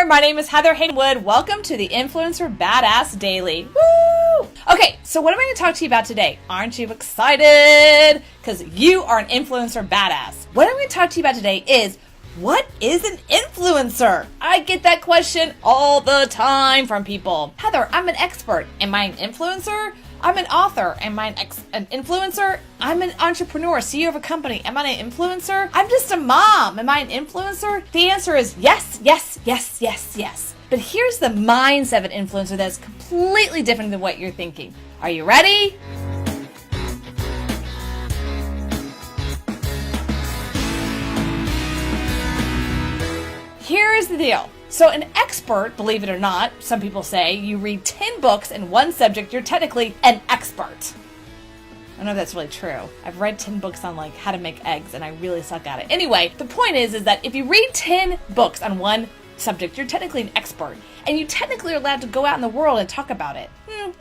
there, my name is Heather Haywood. Welcome to the Influencer Badass Daily. Woo! Okay, so what am I going to talk to you about today? Aren't you excited? Because you are an influencer badass. What I'm going to talk to you about today is, what is an influencer? I get that question all the time from people. Heather, I'm an expert. Am I an influencer? I'm an author. Am I an influencer? I'm an entrepreneur, CEO of a company. Am I an influencer? I'm just a mom. Am I an influencer? The answer is yes, yes, yes, yes, yes. But here's the mindset of an influencer that's completely different than what you're thinking. Are you ready? Here's the deal. So an expert, believe it or not, some people say you read 10 books in one subject, you're technically an expert. I don't know if that's really true. I've read 10 books on like how to make eggs and I really suck at it. Anyway, the point is that if you read 10 books on one subject, you're technically an expert. And you technically are allowed to go out in the world and talk about it.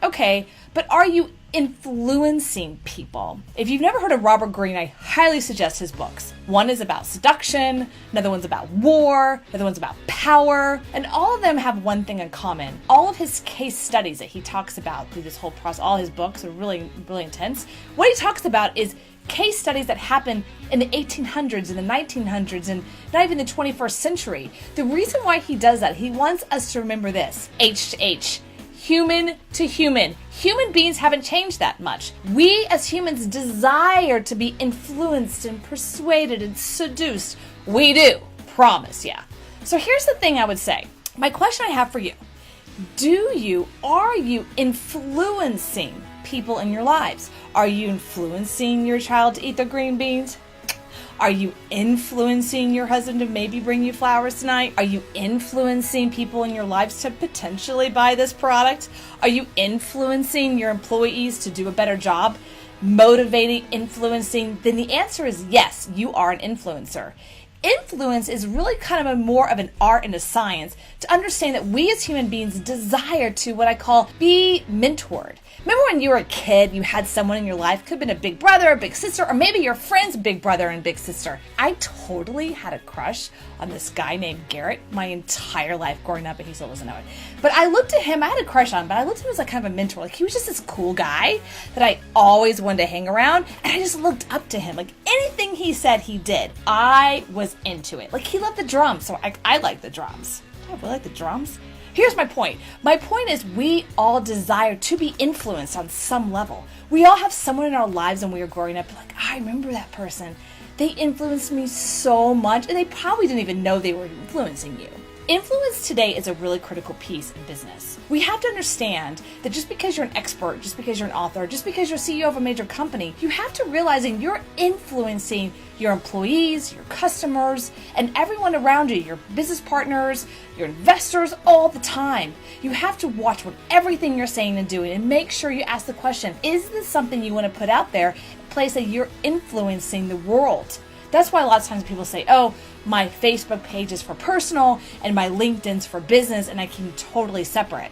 Okay, but are you influencing people? If you've never heard of Robert Greene, I highly suggest his books. One is about seduction, another one's about war, another one's about power, and all of them have one thing in common. All of his case studies that he talks about through this whole process, all his books are really, really intense. What he talks about is case studies that happened in the 1800s and the 1900s and not even the 21st century. The reason why he does that, he wants us to remember this, H to H, human to human. Human beings haven't changed that much. We as humans desire to be influenced and persuaded and seduced. We do, promise, yeah. So here's the thing I would say. My question I have for you, are you influencing people in your lives? Are you influencing your child to eat their green beans? Are you influencing your husband to maybe bring you flowers tonight? Are you influencing people in your lives to potentially buy this product? Are you influencing your employees to do a better job? Motivating, influencing? Then the answer is yes, you are an influencer. Influence is really kind of more of an art and a science to understand that we as human beings desire to what I call be mentored. Remember when you were a kid, you had someone in your life, could have been a big brother, a big sister, or maybe your friend's big brother and big sister. I totally had a crush on this guy named Garrett my entire life growing up, and he still doesn't know it. But I looked at him, I had a crush on him, but I looked at him as like kind of a mentor. Like he was just this cool guy that I always wanted to hang around, and I just looked up to him. Like anything he said, he did. I was into it. Like he loved the drums, so I like the drums. Do I really like the drums? Here's my point. My point is we all desire to be influenced on some level. We all have someone in our lives when we were growing up, like, I remember that person. They influenced me so much, and they probably didn't even know they were influencing you. Influence today is a really critical piece in business. We have to understand that just because you're an expert, just because you're an author, just because you're CEO of a major company, you have to realize that you're influencing your employees, your customers, and everyone around you, your business partners, your investors, all the time. You have to watch what everything you're saying and doing and make sure you ask the question, is this something you want to put out there, a place that you're influencing the world? That's why a lot of times people say, oh, my Facebook page is for personal and my LinkedIn's for business and I can totally separate.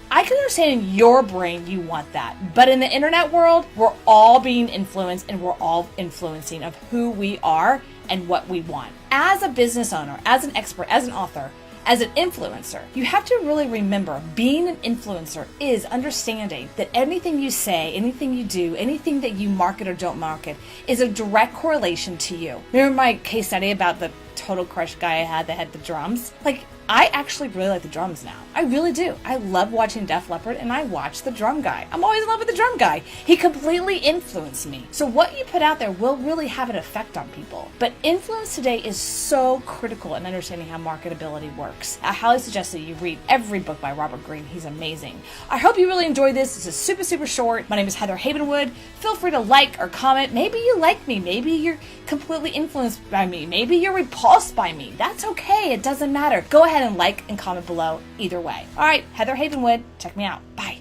I can understand in your brain you want that. But in the internet world, we're all being influenced and we're all influencing of who we are and what we want. As a business owner, as an expert, as an author, as an influencer, you have to really remember being an influencer is understanding that anything you say, anything you do, anything that you market or don't market is a direct correlation to you. Remember my case study about the total crush guy I had that had the drums? Like, I actually really like the drums now. I really do. I love watching Def Leppard and I watch the drum guy. I'm always in love with the drum guy. He completely influenced me. So what you put out there will really have an effect on people. But influence today is so critical in understanding how marketability works. I highly suggest that you read every book by Robert Greene. He's amazing. I hope you really enjoyed this. This is super, super short. My name is Heather Haywood. Feel free to like or comment. Maybe you like me. Maybe you're completely influenced by me. Maybe you're repulsed by me. That's okay. It doesn't matter. Go ahead and like and comment below either way. All right, Heather Haywood, check me out. Bye.